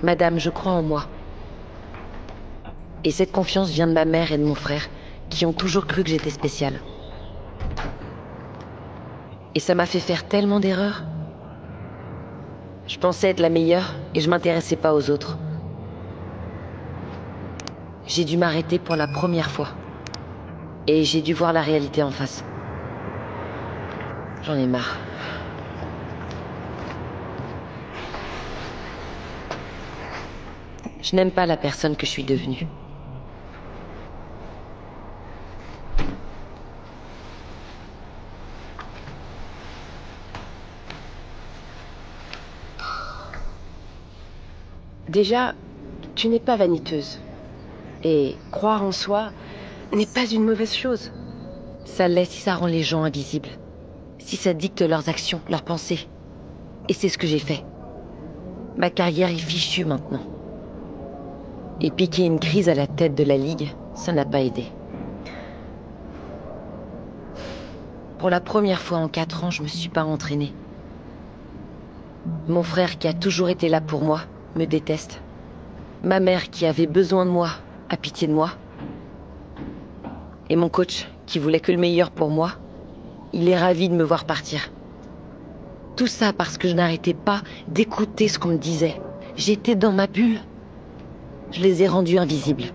Madame, je crois en moi. Et cette confiance vient de ma mère et de mon frère, qui ont toujours cru que j'étais spéciale. Et ça m'a fait faire tellement d'erreurs. Je pensais être la meilleure et je m'intéressais pas aux autres. J'ai dû m'arrêter pour la première fois. Et j'ai dû voir la réalité en face. J'en ai marre. Je n'aime pas la personne que je suis devenue. Déjà, tu n'es pas vaniteuse. Et croire en soi n'est pas une mauvaise chose. Ça l'est si ça rend les gens invisibles. Si ça dicte leurs actions, leurs pensées. Et c'est ce que j'ai fait. Ma carrière est fichue maintenant. Et piquer une crise à la tête de la Ligue, ça n'a pas aidé. Pour la première fois en 4 ans, je me suis pas entraînée. Mon frère, qui a toujours été là pour moi, me déteste. Ma mère, qui avait besoin de moi, a pitié de moi. Et mon coach, qui voulait que le meilleur pour moi, il est ravi de me voir partir. Tout ça parce que je n'arrêtais pas d'écouter ce qu'on me disait. J'étais dans ma bulle. Je les ai rendus invisibles.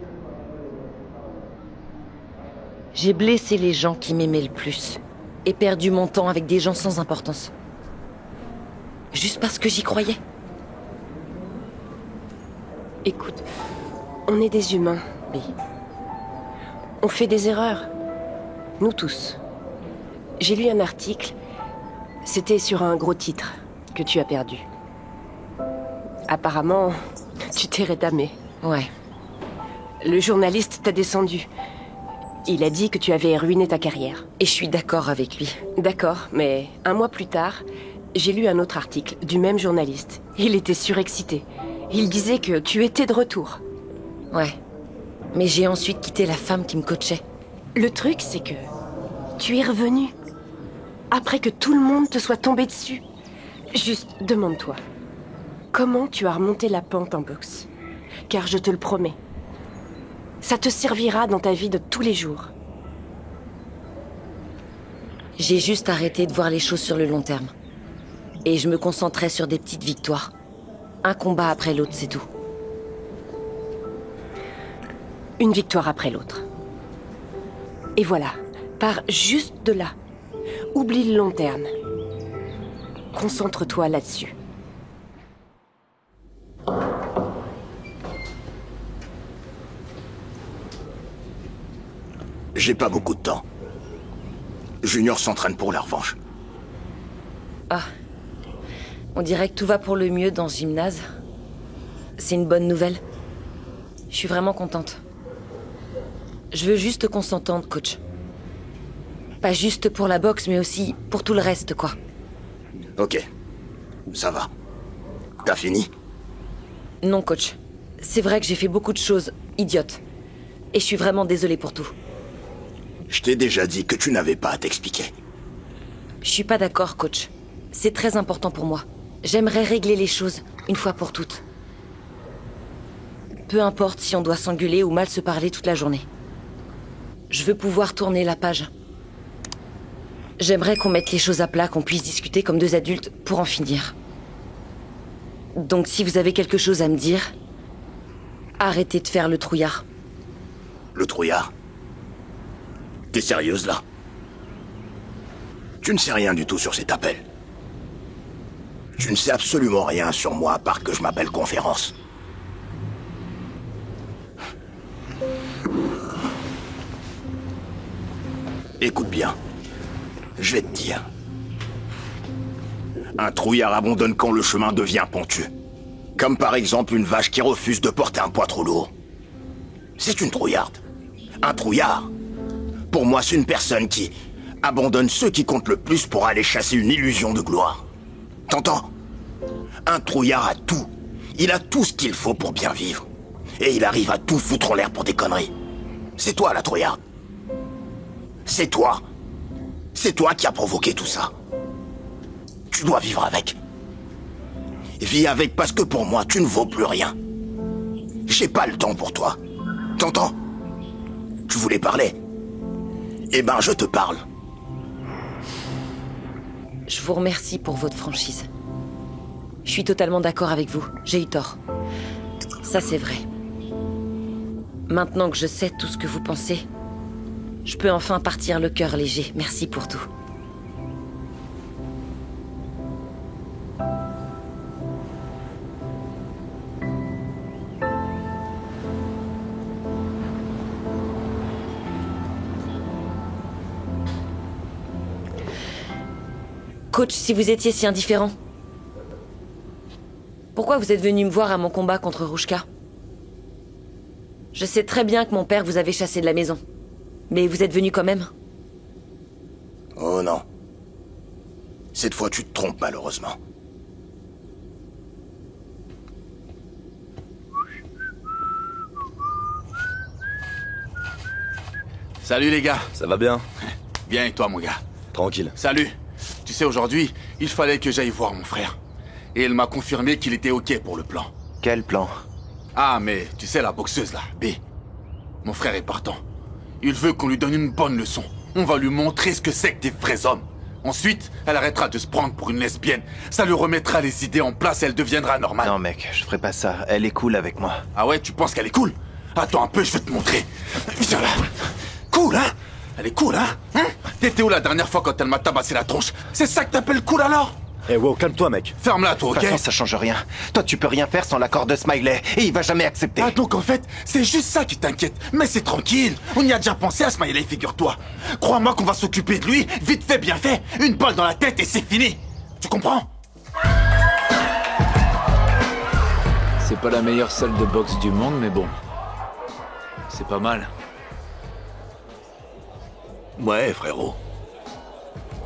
J'ai blessé les gens qui m'aimaient le plus et perdu mon temps avec des gens sans importance. Juste parce que j'y croyais. Écoute, on est des humains, Bee. On fait des erreurs. Nous tous. J'ai lu un article. C'était sur un gros titre que tu as perdu. Apparemment, tu t'es rétamé. Ouais. Le journaliste t'a descendu. Il a dit que tu avais ruiné ta carrière. Et je suis d'accord avec lui. D'accord, mais un mois plus tard, j'ai lu un autre article du même journaliste. Il était surexcité. Il disait que tu étais de retour. Ouais. Mais j'ai ensuite quitté la femme qui me coachait. Le truc, c'est que tu es revenu. Après que tout le monde te soit tombé dessus. Juste, demande-toi. Comment tu as remonté la pente en boxe? Car je te le promets, ça te servira dans ta vie de tous les jours. J'ai juste arrêté de voir les choses sur le long terme. Et je me concentrais sur des petites victoires. Un combat après l'autre, c'est tout. Une victoire après l'autre. Et voilà, pars juste de là. Oublie le long terme. Concentre-toi là-dessus. J'ai pas beaucoup de temps. Junior s'entraîne pour la revanche. Ah. On dirait que tout va pour le mieux dans ce gymnase. C'est une bonne nouvelle. Je suis vraiment contente. Je veux juste qu'on s'entende, coach. Pas juste pour la boxe, mais aussi pour tout le reste, quoi. Ok. Ça va. T'as fini? Non, coach. C'est vrai que j'ai fait beaucoup de choses idiotes. Et je suis vraiment désolée pour tout. Je t'ai déjà dit que tu n'avais pas à t'expliquer. Je suis pas d'accord, coach. C'est très important pour moi. J'aimerais régler les choses, une fois pour toutes. Peu importe si on doit s'engueuler ou mal se parler toute la journée. Je veux pouvoir tourner la page. J'aimerais qu'on mette les choses à plat, qu'on puisse discuter comme deux adultes pour en finir. Donc si vous avez quelque chose à me dire, arrêtez de faire le trouillard. Le trouillard? T'es sérieuse, là? Tu ne sais rien du tout sur cet appel. Tu ne sais absolument rien sur moi à part que je m'appelle Conférence. Écoute bien. Je vais te dire. Un trouillard abandonne quand le chemin devient pentu. Comme par exemple une vache qui refuse de porter un poids trop lourd. C'est une trouillarde. Un trouillard. Pour moi, c'est une personne qui abandonne ceux qui comptent le plus pour aller chasser une illusion de gloire. T'entends? Un trouillard a tout. Il a tout ce qu'il faut pour bien vivre. Et il arrive à tout foutre en l'air pour des conneries. C'est toi, la trouillarde. C'est toi. C'est toi qui as provoqué tout ça. Tu dois vivre avec. vis avec parce que pour moi, tu ne vaux plus rien. J'ai pas le temps pour toi. T'entends? Tu voulais parler? Eh ben, je te parle. Je vous remercie pour votre franchise. Je suis totalement d'accord avec vous. J'ai eu tort. Ça, c'est vrai. Maintenant que je sais tout ce que vous pensez, je peux enfin partir le cœur léger. Merci pour tout. Coach, si vous étiez si indifférent, pourquoi vous êtes venu me voir à mon combat contre Rushka? Je sais très bien que mon père vous avait chassé de la maison. Mais vous êtes venu quand même. Oh non. Cette fois, tu te trompes malheureusement. Salut les gars. Ça va bien? Bien et toi mon gars? Tranquille. Salut. Tu sais, aujourd'hui, il fallait que j'aille voir mon frère. Et il m'a confirmé qu'il était OK pour le plan. Quel plan? Ah, mais tu sais, la boxeuse là, B. Mon frère est partant. Il veut qu'on lui donne une bonne leçon. On va lui montrer ce que c'est que des vrais hommes. Ensuite, elle arrêtera de se prendre pour une lesbienne. Ça lui remettra les idées en place et elle deviendra normale. Non mec, je ferai pas ça. Elle est cool avec moi. Ah ouais, tu penses qu'elle est cool? Attends un peu, je vais te montrer. Viens là. Cool, hein? Elle est cool, hein? T'étais où la dernière fois quand elle m'a tabassé la tronche? C'est ça que t'appelles cool alors? Eh wow, calme-toi mec. Ferme-la toi, De ok? toute façon, ça change rien. Toi, tu peux rien faire sans l'accord de Smiley. Et il va jamais accepter. Ah donc en fait, c'est juste ça qui t'inquiète. Mais c'est tranquille. On y a déjà pensé à Smiley, figure-toi. Crois-moi qu'on va s'occuper de lui. Vite fait, bien fait. Une balle dans la tête et c'est fini. Tu comprends? C'est pas la meilleure salle de boxe du monde, mais bon. C'est pas mal. Ouais, frérot.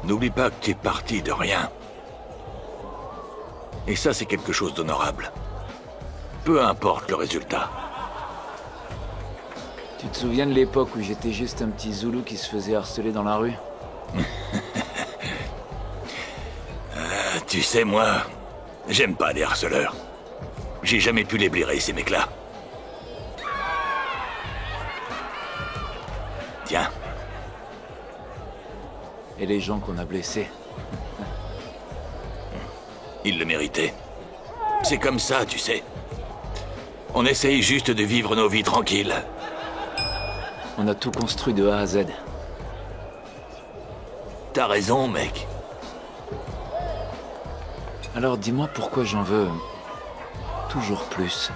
N'oublie pas que t'es parti de rien. Et ça, c'est quelque chose d'honorable. Peu importe le résultat. Tu te souviens de l'époque où j'étais juste un petit Zoulou qui se faisait harceler dans la rue? Tu sais, moi, j'aime pas les harceleurs. J'ai jamais pu les blairer, ces mecs-là. Tiens. Et les gens qu'on a blessés. Ils le méritaient. C'est comme ça, tu sais. On essaye juste de vivre nos vies tranquilles. On a tout construit de A à Z. T'as raison, mec. Alors dis-moi pourquoi j'en veux... toujours plus.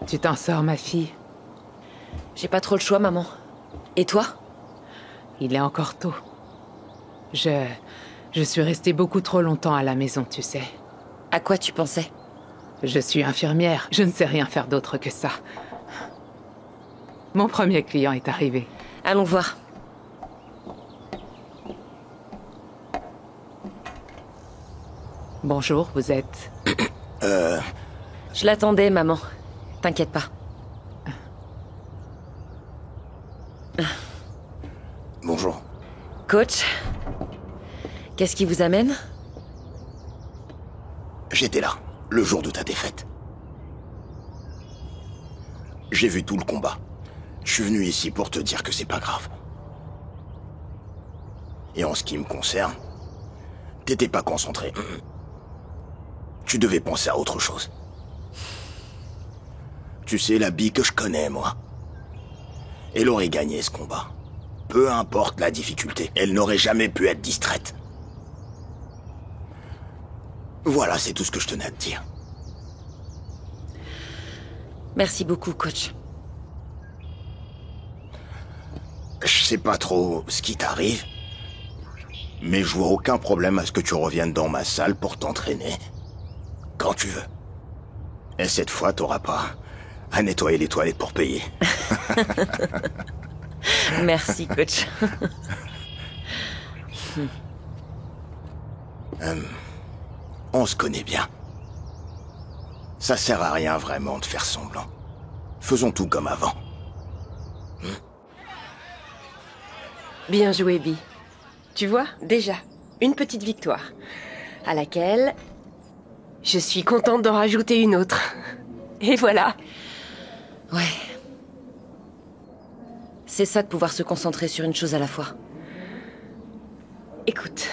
Tu t'en sors, ma fille? J'ai pas trop le choix, maman. Et toi? Il est encore tôt. Je suis restée beaucoup trop longtemps à la maison, tu sais. À quoi tu pensais? Je suis infirmière, je ne sais rien faire d'autre que ça. Mon premier client est arrivé. Allons voir. Bonjour, vous êtes... Je l'attendais, maman. T'inquiète pas. Bonjour. Coach, qu'est-ce qui vous amène? J'étais là, le jour de ta défaite. J'ai vu tout le combat. Je suis venu ici pour te dire que c'est pas grave. Et en ce qui me concerne, t'étais pas concentré. Tu devais penser à autre chose. Tu sais, la bille que je connais, moi. Elle aurait gagné ce combat. Peu importe la difficulté, elle n'aurait jamais pu être distraite. Voilà, c'est tout ce que je tenais à te dire. Merci beaucoup, coach. Je sais pas trop ce qui t'arrive, mais je vois aucun problème à ce que tu reviennes dans ma salle pour t'entraîner. Quand tu veux. Et cette fois, t'auras pas à nettoyer les toilettes pour payer. Merci, coach. On se connaît bien. Ça sert à rien vraiment de faire semblant. Faisons tout comme avant. Bien joué, Bee. Tu vois, déjà, une petite victoire, à laquelle je suis contente d'en rajouter une autre. Et voilà. Ouais. C'est ça de pouvoir se concentrer sur une chose à la fois. Écoute,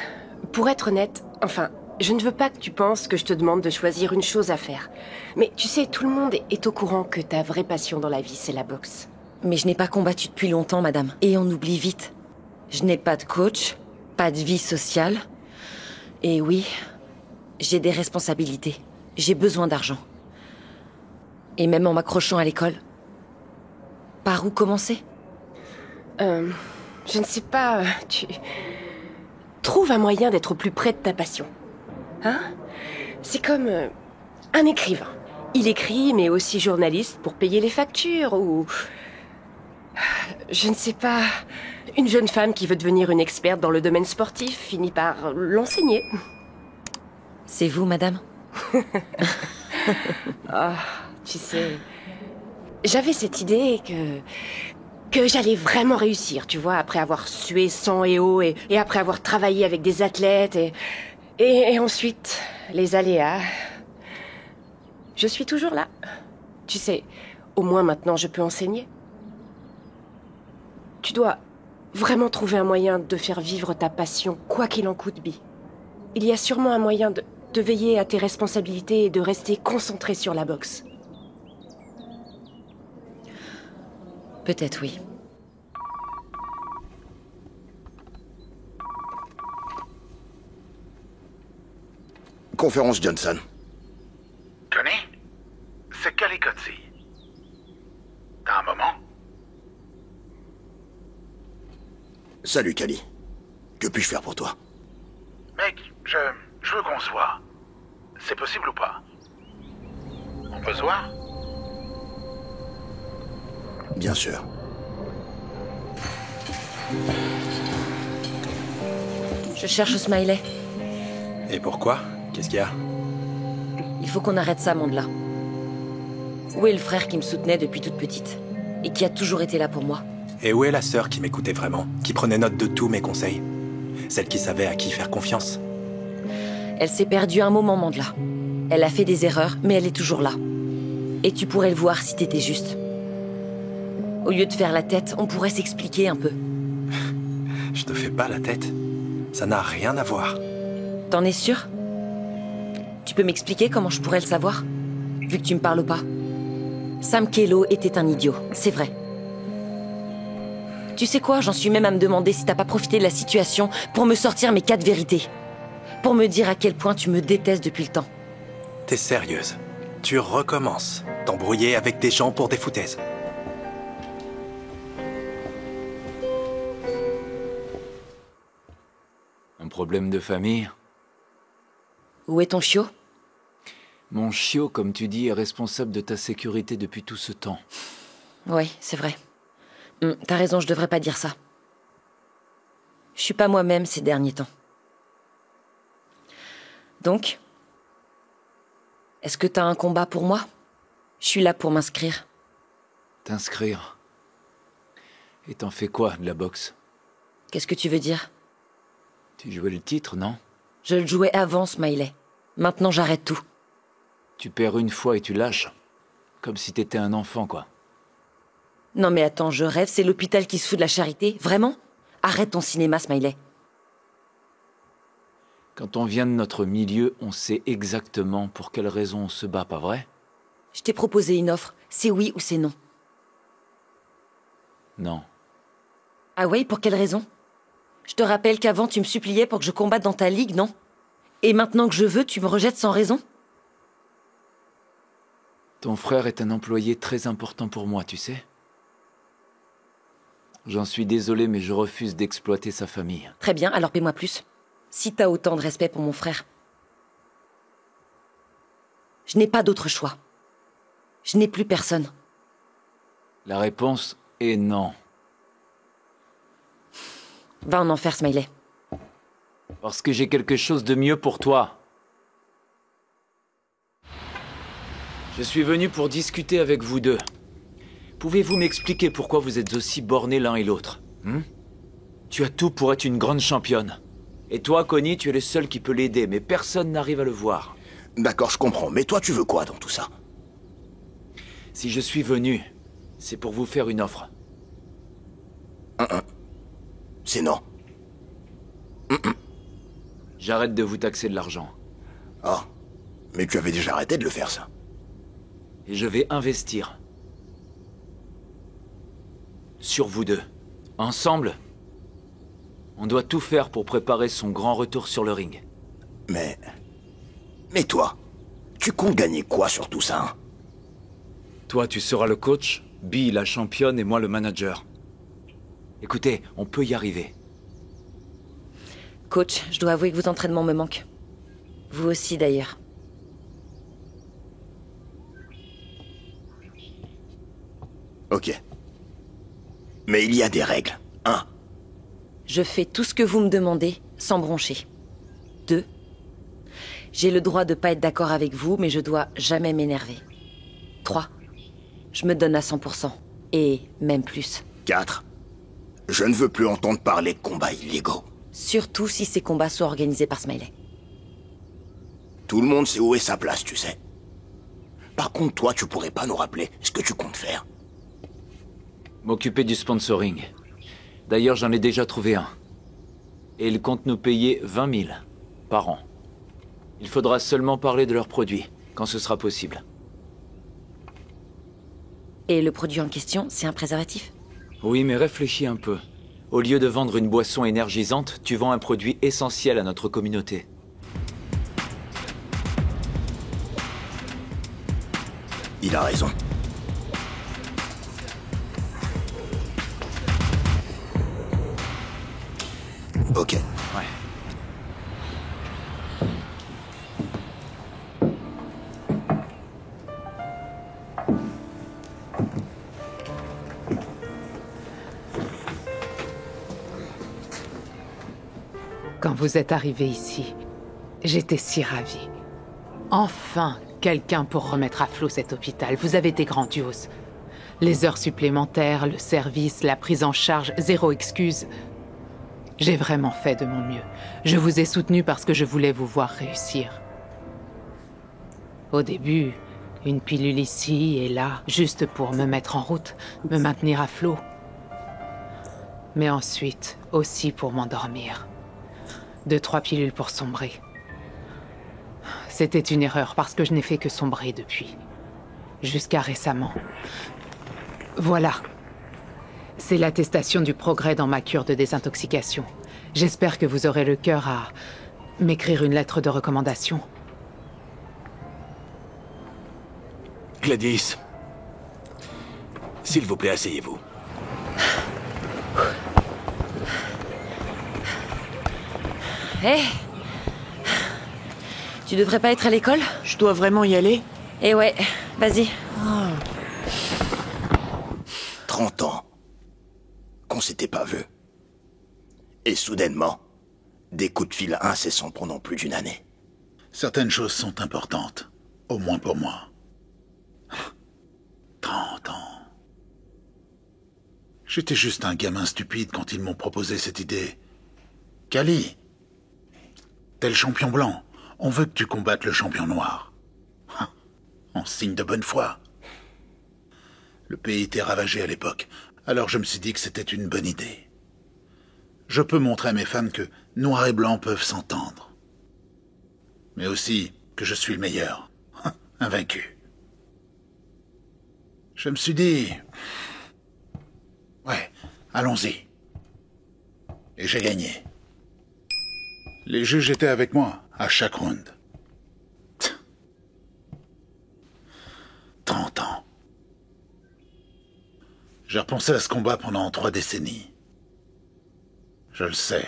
pour être honnête, enfin, je ne veux pas que tu penses que je te demande de choisir une chose à faire. Mais tu sais, tout le monde est au courant que ta vraie passion dans la vie, c'est la boxe. Mais je n'ai pas combattu depuis longtemps, madame. Et on oublie vite. Je n'ai pas de coach, pas de vie sociale. Et oui, j'ai des responsabilités. J'ai besoin d'argent. Et même en m'accrochant à l'école. Par où commencer ? Je ne sais pas, tu... Trouve un moyen d'être au plus près de ta passion. Hein ? C'est comme un écrivain. Il écrit, mais aussi journaliste pour payer les factures, ou... Je ne sais pas... Une jeune femme qui veut devenir une experte dans le domaine sportif finit par l'enseigner. C'est vous, madame ? Ah, tu sais... J'avais cette idée que j'allais vraiment réussir, tu vois, après avoir sué sang et eau, et après avoir travaillé avec des athlètes, et ensuite, les aléas. Je suis toujours là. Tu sais, au moins maintenant je peux enseigner. Tu dois vraiment trouver un moyen de faire vivre ta passion, quoi qu'il en coûte, Bee. Il y a sûrement un moyen de veiller à tes responsabilités et de rester concentré sur la boxe. Peut-être oui. Conférence Johnson. Johnny? C'est Kelly Coetzee. T'as un moment? Salut, Cali. Que puis-je faire pour toi? Mec, je veux qu'on se voit. C'est possible ou pas? On peut se voir? Bien sûr. Je cherche Smiley. Et pourquoi? Qu'est-ce qu'il y a? Il faut qu'on arrête ça, Mandela. Où est le frère qui me soutenait depuis toute petite? Et qui a toujours été là pour moi? Et où est la sœur qui m'écoutait vraiment? Qui prenait note de tous mes conseils? Celle qui savait à qui faire confiance? Elle s'est perdue un moment, Mandela. Elle a fait des erreurs, mais elle est toujours là. Et tu pourrais le voir si t'étais juste. Au lieu de faire la tête, on pourrait s'expliquer un peu. Je te fais pas la tête. Ça n'a rien à voir. T'en es sûr? Tu peux m'expliquer comment je pourrais le savoir? Vu que tu me parles pas. Sam Kello était un idiot, c'est vrai. Tu sais quoi, j'en suis même à me demander si t'as pas profité de la situation pour me sortir mes 4 vérités. Pour me dire à quel point tu me détestes depuis le temps. T'es sérieuse? Tu recommences t'embrouiller avec des gens pour des foutaises? Un problème de famille? Où est ton chiot? Mon chiot, comme tu dis, est responsable de ta sécurité depuis tout ce temps. Oui, c'est vrai. T'as raison, je devrais pas dire ça. Je suis pas moi-même ces derniers temps. Donc, est-ce que t'as un combat pour moi? Je suis là pour m'inscrire. T'inscrire? Et t'en fais quoi, de la boxe? Qu'est-ce que tu veux dire? Tu jouais le titre, non? Je le jouais avant, Smiley. Maintenant, j'arrête tout. Tu perds une fois et tu lâches. Comme si t'étais un enfant, quoi. Non mais attends, je rêve, c'est l'hôpital qui se fout de la charité? Vraiment? Arrête ton cinéma, Smiley. Quand on vient de notre milieu, on sait exactement pour quelle raison on se bat, pas vrai? Je t'ai proposé une offre. C'est oui ou c'est non? Non. Ah ouais, pour quelle raison? Je te rappelle qu'avant, tu me suppliais pour que je combatte dans ta ligue, non? Et maintenant que je veux, tu me rejettes sans raison? Ton frère est un employé très important pour moi, tu sais? J'en suis désolé, mais je refuse d'exploiter sa famille. Très bien, alors paie-moi plus. Si t'as autant de respect pour mon frère. Je n'ai pas d'autre choix. Je n'ai plus personne. La réponse est non. Va en enfer, Smiley. Parce que j'ai quelque chose de mieux pour toi. Je suis venu pour discuter avec vous deux. Pouvez-vous m'expliquer pourquoi vous êtes aussi bornés l'un et l'autre? Tu as tout pour être une grande championne. Et toi, Connie, tu es le seul qui peut l'aider, mais personne n'arrive à le voir. D'accord, je comprends. Mais toi, tu veux quoi dans tout ça? Si je suis venu, c'est pour vous faire une offre. C'est non. J'arrête de vous taxer de l'argent. Ah, mais tu avais déjà arrêté de le faire, ça. Et je vais investir. Sur vous deux. Ensemble, on doit tout faire pour préparer son grand retour sur le ring. Mais toi, tu comptes gagner quoi sur tout ça, hein? Toi, tu seras le coach, Bee la championne et moi le manager. Écoutez, on peut y arriver. Coach, je dois avouer que vos entraînements me manquent. Vous aussi, d'ailleurs. Ok. Mais il y a des règles. 1. Je fais tout ce que vous me demandez, sans broncher. 2. J'ai le droit de pas être d'accord avec vous, mais je dois jamais m'énerver. 3. Je me donne à 100%. Et même plus. 4. Je ne veux plus entendre parler de combats illégaux. Surtout si ces combats sont organisés par Smiley. Tout le monde sait où est sa place, tu sais. Par contre, toi, tu pourrais pas nous rappeler ce que tu comptes faire. M'occuper du sponsoring. D'ailleurs, j'en ai déjà trouvé un. Et ils comptent nous payer 20 000 par an. Il faudra seulement parler de leurs produits, quand ce sera possible. Et le produit en question, c'est un préservatif? Oui, mais réfléchis un peu. Au lieu de vendre une boisson énergisante, tu vends un produit essentiel à notre communauté. Il a raison. Ok. Ouais. Quand vous êtes arrivé ici, j'étais si ravie. Enfin, quelqu'un pour remettre à flot cet hôpital. Vous avez été grandiose. Les heures supplémentaires, le service, la prise en charge, zéro excuse. J'ai vraiment fait de mon mieux. Je vous ai soutenu parce que je voulais vous voir réussir. Au début, une pilule ici et là, juste pour me mettre en route, me maintenir à flot. Mais ensuite, aussi pour m'endormir. 2-3 pilules pour sombrer. C'était une erreur parce que je n'ai fait que sombrer depuis. Jusqu'à récemment. Voilà. C'est l'attestation du progrès dans ma cure de désintoxication. J'espère que vous aurez le cœur à m'écrire une lettre de recommandation. Gladys, s'il vous plaît, asseyez-vous. Hé Tu devrais pas être à l'école? Je dois vraiment y aller? Eh ouais, vas-y. 30 ans qu'on s'était pas vu. Et soudainement, des coups de fil incessants pendant plus d'une année. Certaines choses sont importantes, au moins pour moi. 30 ans. J'étais juste un gamin stupide quand ils m'ont proposé cette idée. Kali, t'es le champion blanc. On veut que tu combattes le champion noir. En signe de bonne foi. Le pays était ravagé à l'époque, alors je me suis dit que c'était une bonne idée. Je peux montrer à mes fans que noir et blanc peuvent s'entendre. Mais aussi que je suis le meilleur. Invaincu. Je me suis dit... Ouais, allons-y. Et j'ai gagné. Les juges étaient avec moi, à chaque round. 30 ans. J'ai repensé à ce combat pendant 3 décennies. Je le sais,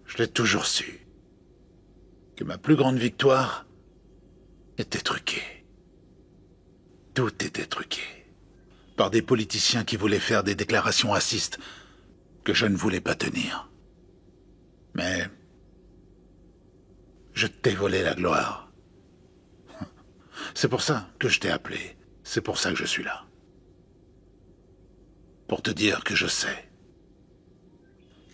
je l'ai toujours su. Que ma plus grande victoire était truquée. Tout était truqué. Par des politiciens qui voulaient faire des déclarations racistes que je ne voulais pas tenir. Mais je t'ai volé la gloire. C'est pour ça que je t'ai appelé. C'est pour ça que je suis là. Pour te dire que je sais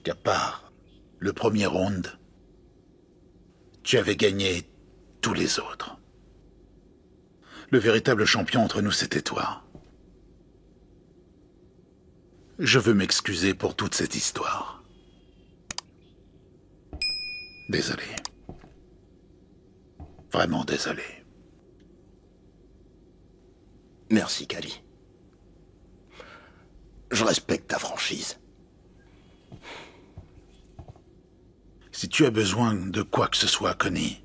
qu'à part le premier round, tu avais gagné tous les autres. Le véritable champion entre nous, c'était toi. Je veux m'excuser pour toute cette histoire. Désolé. Vraiment désolé. Merci, Kali. Je respecte ta franchise. Si tu as besoin de quoi que ce soit, Connie,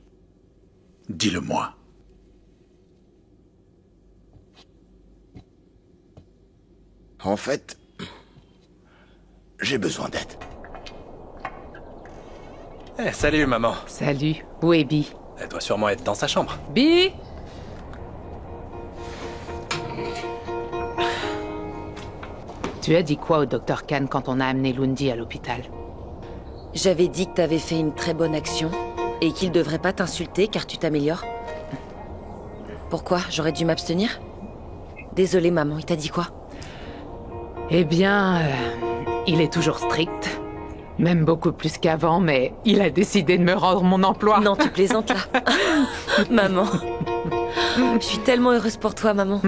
dis-le-moi. En fait, j'ai besoin d'aide. Salut, maman. Salut, où est Bee? Elle doit sûrement être dans sa chambre. Bee? Tu as dit quoi au Dr. Khan quand on a amené Lundi à l'hôpital? J'avais dit que t'avais fait une très bonne action et qu'il devrait pas t'insulter car tu t'améliores. Pourquoi? J'aurais dû m'abstenir? Désolée, maman, il t'a dit quoi? Eh bien, il est toujours strict. Même beaucoup plus qu'avant, mais il a décidé de me rendre mon emploi. Non, tu plaisantes là. Maman. Je suis tellement heureuse pour toi, maman.